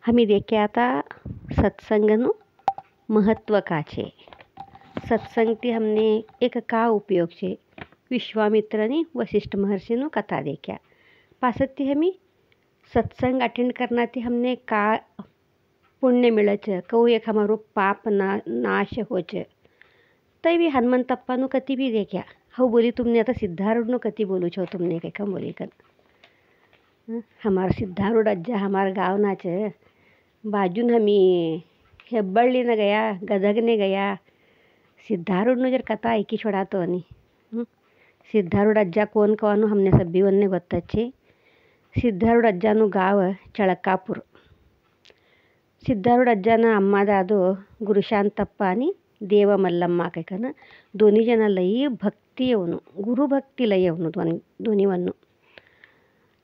हमी देखे आता सत्संगનું મહત્વ કા છે. સત્સંગથી हमने एक का उपयोग છે. વિશ્વામિત્રની વશિષ્ઠ મહર્ષિનું કથા દેખ્યા. પાસેથી હમી સત્સંગ અટેન્ડ કરનાથી हमने का પુણ્ય મળે છે. કહું એક हमारो પાપ નાશ हो છે. तभी हनुमंतप्पाનું કતિ બી દેખ્યા. હું બોલી तुमने आता सिद्धारूढ़નું कति बोलूँ છો तुमने કંઈ કમ બોલી કર. हमारा सिद्धारूढ़ अज्जा हमारा गावना છે. बाजून हमी हेब्बळ्ळीनं गया गदगने गया. सिद्धारूढ़નું जर कथा ऐकी छोडातो आणि सिद्धारूढ़ अज्जा कोण कवाનું हमने सब्बीवन्ने ಗೊತ್ತಚ್ಚಿ. ಸಿದ್ಧಾರೂಢ ಅಜ್ಜಾನು ಗಾವ ಚಳಕಾಪುರ. सिद्धारूढ़ अज्जाना अम्मादादो गुरुशांतप्पा आणि देव मल्लम्मा कैकन दोन्ही जण लई भक्ती येवनु गुरुभक्ती लई येवनु दोन्हीवन्नु.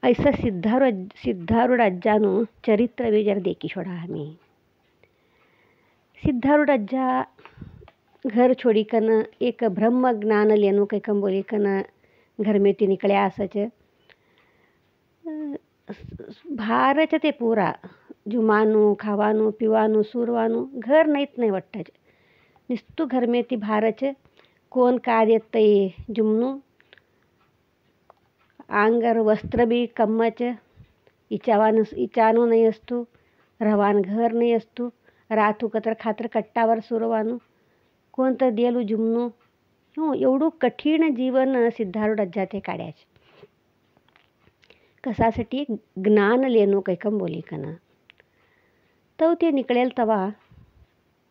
ऐसा सिद्धारूढ़ अज्जानु चरित्र भी जर देखी छोड़ा हमी. सिद्धारूढ़ अज्जा घर छोड़ीकन एक ब्रह्म ज्ञान लेनु कैकम बोलीकन घर में ती निकळ्या असच. भारच ते पूरा जुमानु खावानु पिवानु सुरवानु घर नाहीत नाही वाटत. निस्तू घर में ती भारच कोण का देतय जुमनु आंगर वस्त्र बी कम्मच इचानु नाही असतो. रवान घर नाही असतो. रातू कतर खातर कट्टावर सुरवानु कोणतं देलू जुमनु. एवढं कठीण जीवन सिद्धारूढ़ अज्जा ते काढ्याचे. कशासाठी ज्ञान लेनो कैकम बोली कन. तो ते निकळेल तवा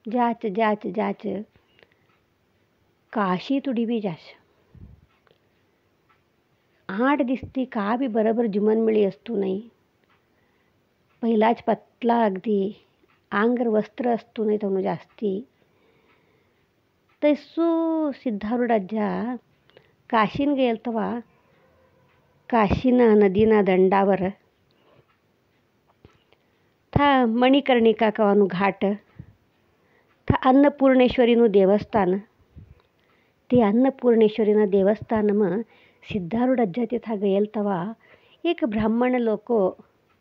जाच जाच जाच काशी तुडी बी जाश 8 दिसती का बी बरोबर जुमन मिळी असतो नाही. पहिलाच पतला अगदी आंगर वस्त्र असतो नाही तनु जास्ती. तैसू सिद्धारूढ़ अज्जा काशीन गेल तवा काशीना नदीना दंडावर था मणिकर्णिका कवानु घाट था अन्नपूर्णेश्वरीનું देवस्थान. ते अन्नपूर्णेश्वरीના देवस्थानमा सिद्धारूढ़ अज्जा ते था गયેલ तवा एक ब्राह्मण लोको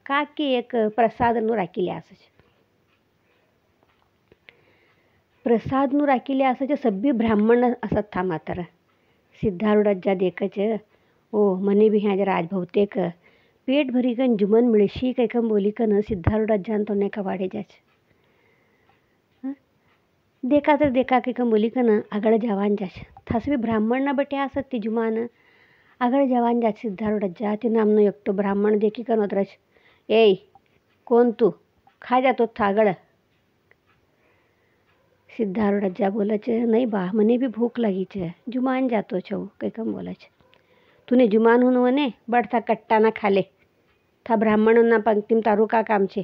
काकी एक प्रसादનું રાખીલે असच. प्रसादનું રાખીલે असच सब्बी ब्राह्मण असत था. मात्र सिद्धारूढ़ अज्जा देखच ओ मने भी हाँ जरा आज बहुतेक पेट भरी कन जुमन मिळशी कैकम बोली कन सिद्धारूढ़ अज्जान तो ने कवाडे जाच. देखा तर देखा कैकम बोली कन आगळ जवान जाच. थास बी ब्राह्मण बटे असत ती जुमान आगळ जवान जाच. सिद्धारूढ़ अज्जा ते नामनो एकटो ब्राह्मण देखी कन उतरच. ए कोण तू खा जातो थागळ. सिद्धारूढ़ अज्जा बोलच नहीं बा मने भी भूख लगी છે. जुमान जातो छो कैकम बोलच. तूने जुमान हुन वने बड़ था कट्टा ना खाले था ब्राह्मणों पंक्तिम तारू का काम छे.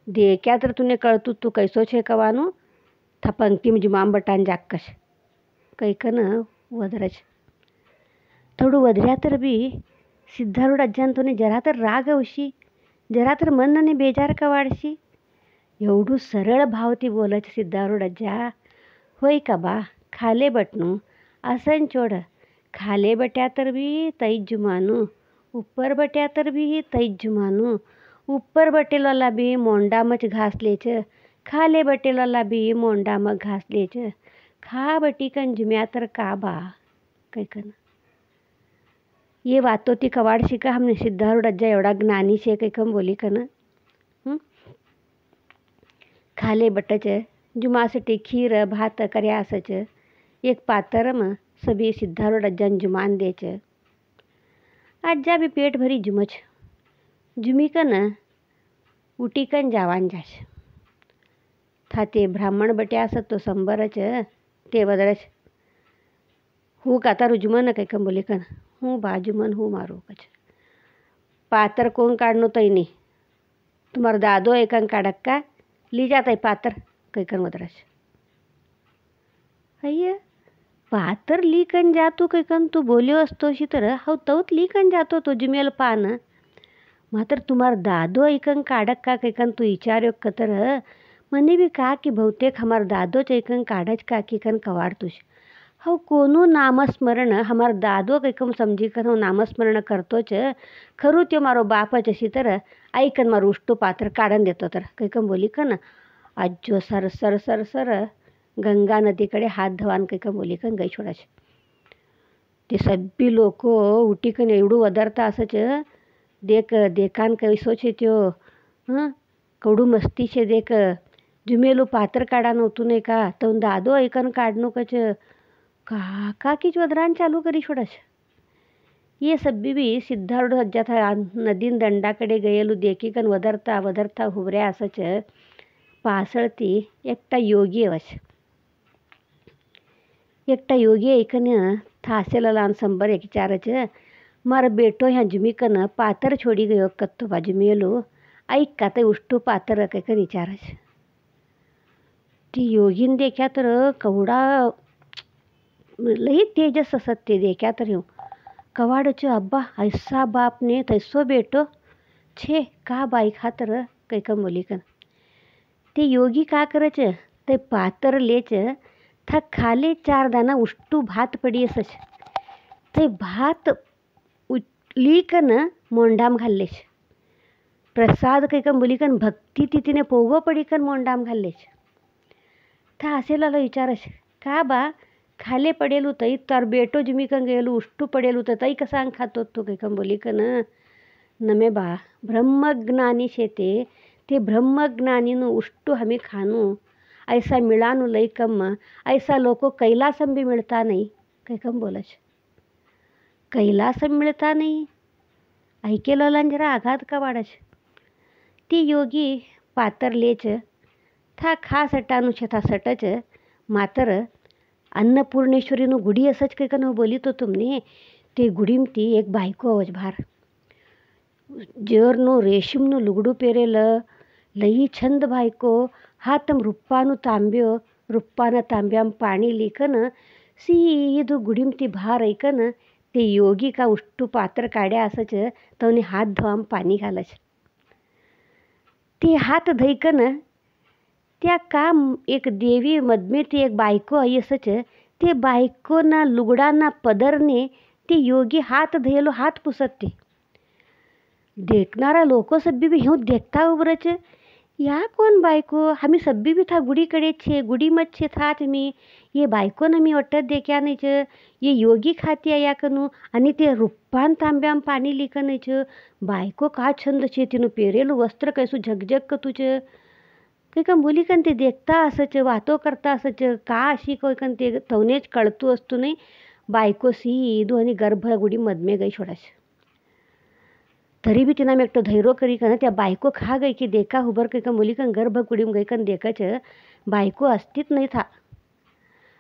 देखा तर तूने कळतू तू कैसो छे कवानु था पंक्तिम जुमाम बटान जाक्कश कैकन वदरच. थोडं वदऱ्या तर बी सिद्धारूढ़ अज्जान तोने जरा तर राग अवशी जरा तर मनने बेजार कवाडशी. एवढू सरळ भावती बोलच सिद्धारूढ़ अज्जा. होय का बा खाले बटनू असन चोड खाले बट्या तर भी तैज जुमानु ऊपर बट्या तर भी तैज जुमानु ऊपर बटेला बी मोंडा मच घास लेच खाले बटेला बी मोंडा मग घास लेच खा बटी कन जुम्या तर का बा कैकन. ये वातो ती कवाड शिका हमने सिद्धारूढ़ अज्जा एवढा ज्ञानी छे कैकम बोली कन. खाले बटच जुमासाठी खीर भात कर्या असच. एक पातरम सभी सिद्धारूढ़ अज्जान जुमान देच. अज्जा भी पेट भरी जुमच जुमीकन उटीकन जावान जाश. था ते ब्राह्मण बट्या असत तो संबरच ते वदरच. हूँ का तारू जुमन कैकम बोली कन. हूँ बा जुमन हूँ मारो कच. पातर कोण काढनो तई नहीं तुम्हारा दादो एकन काढक का ली जाता पातर कैकन वदरच. अय्य पातर लीकन जातो कैकन तू बोल्यो असतोशी तर हाव तवत लीकन जातो तो जुमेल पान. मात्र तुम्हार दादो ऐकन काढक का कैकन तू विचार्यो कतर मने भी का की बहुतेक हमार दादोच ऐकन काढच का की कन कवाडतुश. हो कोनो नामस्मरण हमार दादो કંઈકમ સમજી કર હું નામસ્મરણ કરતો છે ખરું તે મારો બાપ જ હશી તર આઈકન મારું ઉષ્ટું પાત્ર કાઢન દેતો तर કંઈકમ બોલી કન આજો sir sir sir sir Ganga नदीकडे हात धवान કંઈકમ બોલી કન ગઈ છોડા છે તે સભ્ય લોકો ઉઠીકન એવડું વધારતા હશે છે દેખ દેખાન કૈસો છે त्यो કવડું મસ્તી છે દેખ જુમેલું પાત્ર કાઢાનું હતું નહીં का તો દાદો ऐकन કાઢનું કચ काका की वदरान चालू करी छोडस ये सब्बी बी सिद्धार्थ हज्जात नदीन दंडाकडे गयेलू देखीकन वदरता वदरता हुबऱ्या असच पासळती एकटा योगी अवश एकटा योगी ऐकन थासेला संबर एक चारच मार बेटो ह्या जुमीकन पातर छोड़ी गयो कत्तो बाजुमेलू ऐक का ते उष्टू पातर कैकन विचारच ती योगीन देखा तर कवडा लई तेजस असते देखा तर यूँ कवाड़ अब्बा ऐसा बाप ने तैसो बेटो छे का बाई खातर कैकम बोली कन ते योगी का करच ते पातर लेच था खाले 4 दाना उष्टू भात पड़ी असच ते भात लीकन मोंडाम घाल्लेच प्रसाद कैकम बोली कन भक्ती तिथीने पोगो पड़ी कन मोंडाम घाल्लेच था असेला विचारच का बा खाले पडेलू तई तर बेटो जुमीकन गेलू उष्टू पडेलू तर तई कसांग खातो तो कैकम बोली कन नमे बा ब्रह्मज्ञानी शेते ते ब्रह्मज्ञानीनु उष्टू हमें खानू ऐसा मिळानु लई कम ऐसा लोको कैलासम भी मिळता नहीं कैकम बोलच कैलासम मिळता नहीं ऐकेला जरा आघात का वाडच ती योगी पातर लेच था खा सटानु छथा सटच मातर अन्नपूर्णेश्वरीનું गुडी असच कैकन बोली तो तुमने ते गुडीमती एक बायको अवज भार जरनो रेशीमનું લુગડું પહેરેલ લઈ છંદ બાયકો હાતમ રૂપાનું તાંબ્યો રૂપાના તાંબ્યામ પાણી લીકન सीधू गुडीमती भार ऐकन ते योगी का उष्टू पात्र काढ्या असच तवने हात धुवाम पाणी घालच ते हात धैकन त्या का एक देवी मधमे ती एक बायको आई असच ते बायकोना लुगडाना पदरने ते योगी हात धयलो हात पुसते देखनारा लोको सब्बी भी ह्यू देखता उबरच या कोण बायको हमी सब्बी भी था गुडीकडे छे गुडी मत छे था तुम्ही ये बायको न मी वाटत देख्या नाही छ ये योगी खाती या कनू आणि ते रुप्पान तांब्याम पाणी लिकन छ बायको का छंद छे तिनु पेरेलू वस्त्र कैसू झगझग कतूच काही का बोली कन ते देखता असच वातो करता असच का अशी कोई कन ते तवनेच कळतू असतो नाही बायको सीधू आणि गर्भगुडी मधमे गई छोडाश तरी भी तिना में एक तो धैर्य करी कन त्या बायको खा गई कि देखा हुबर कई का बोली कन गर्भगुडी में गई कन देखच बायको अस्तित्व नहीं था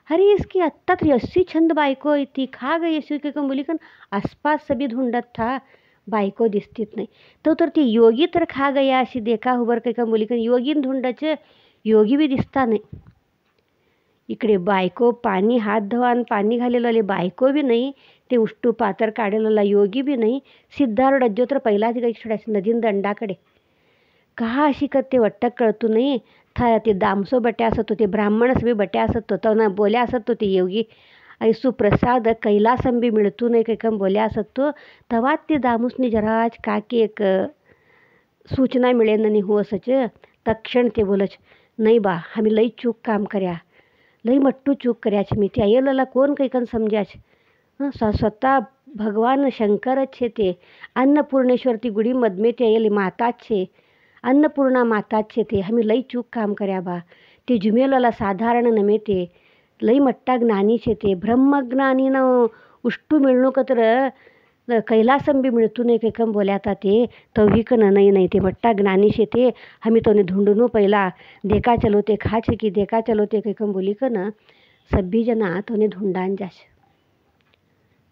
अरे इसकी अत्ता थी अस्सी छंद बायको थी खा गई ऐसी कई का बोली कन आसपास सभी ढूंढत था बायको दिसतीत नाही तर ती योगी तर खा गया अशी देखा हुबर काही का बोली कन योगीन ढूंढच योगी बी दिसता नाही इकडे बायको पाणी हात धवान पाणी घालेलं बायको बी नाही ते उष्टू पातर काढलेला योगी बी नाही सिद्धार्थ अज्जो तर पहिलाच गई छोडायचं नदीन दंडाकडे का अशी करते वट्टक कळतू नाही था ते दामसो बट्या असतो ते ब्राह्मणस बी बट्या असतो तो बोल्या असतो ते योगी ऐसू प्रसाद कैलासम भी मिळतू नाही काही कम बोल्या असतो तवाच ते दामुसनी जराज काकी एक सूचना मिळेन नाही हो असच तक्षण ते बोलच नाही बा आम्ही लई चूक काम कर्या लई मट्टू चूक કર્યા मी ते आयला कोण काही कन समजाच स्वतः भगवान शंकरच છે તે अन्नपूर्णेश्वर ती गुडी मधमे ते आयली माताच છે अन्नपूर्णा माताच છે તે आम्ही लई चूक काम કર્યા बा ते जुमेलाला साधारण नमे ते लई मट्टा ज्ञानी છે ते ब्रह्मज्ञानीनं उष्टू मिळणू कतर कैलासम भी मिळतू नाही काही कम बोल्याता ते तवहीकन नाही ते मट्टा ज्ञानी છે ते आम्ही तोने ढूंढून पहिला देखा चलो ते खाचे की देखा चलो ते काही कम बोली कन सब्बी जना तोने ढूंढान जाश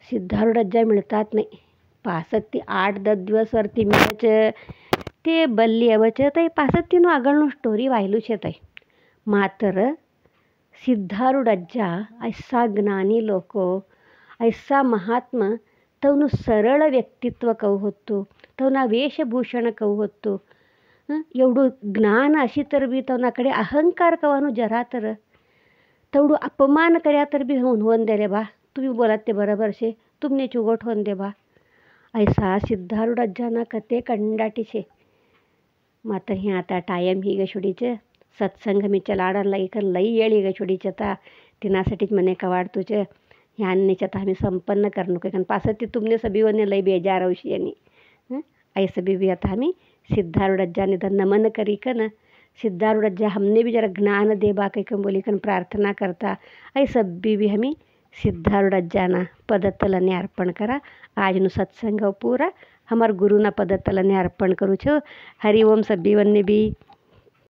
सिद्धार्थ अज्जा मिळतात नाही पासत ती 8-10 दिवस वरती मिळच ते बल्ली अवच ते पासत तीनो આગળનું સ્ટોરી વાયલું છે તઈ માત્ર સિદ્ધારૂઢ અજ્જા ऐसा ज्ञानी लोको ऐसा महात्मा तवनु सरळ व्यक्तित्व कहू होतो तवना वेशभूषण कहू होतो एवढं ज्ञान अशी तर बी तवनाकडे अहंकार कवानु जरा तर तेवढं अपमान कर्या तर बी होऊन दे रे बा, तुम्ही बोलात ते बरोबर शे, तुमने चुगोट होऊन दे बा. ऐसा सिद्धारूढाज्याना कते कंडाटी छे. मात्र हे आता टायम ही गछोडीचे सत्संग मी चलाडन लई कर लई येळी गछोडीचे ता तिनासाठीच मने कवाडतोच ह्यान्नेच्या तर आम्ही संपन्न करनो कारण पास ते तुमने सभीवने लई बेजार औशी आणि ऐसे भी आता आम्ही सिद्धारूढज्जा निधन नमन करी कन सिद्धारूढज्जा हमने भी जरा ज्ञान दे बा कई कम बोली कन प्रार्थना करता ऐसा भी हमें सिद्धारूढज्जाना पदतलने अर्पण करा. આજનું સત્સંગ પૂરા અમારા ગુરુના પદ તલને અર્પણ કરું છું. હરિઓમ સભીવનને બી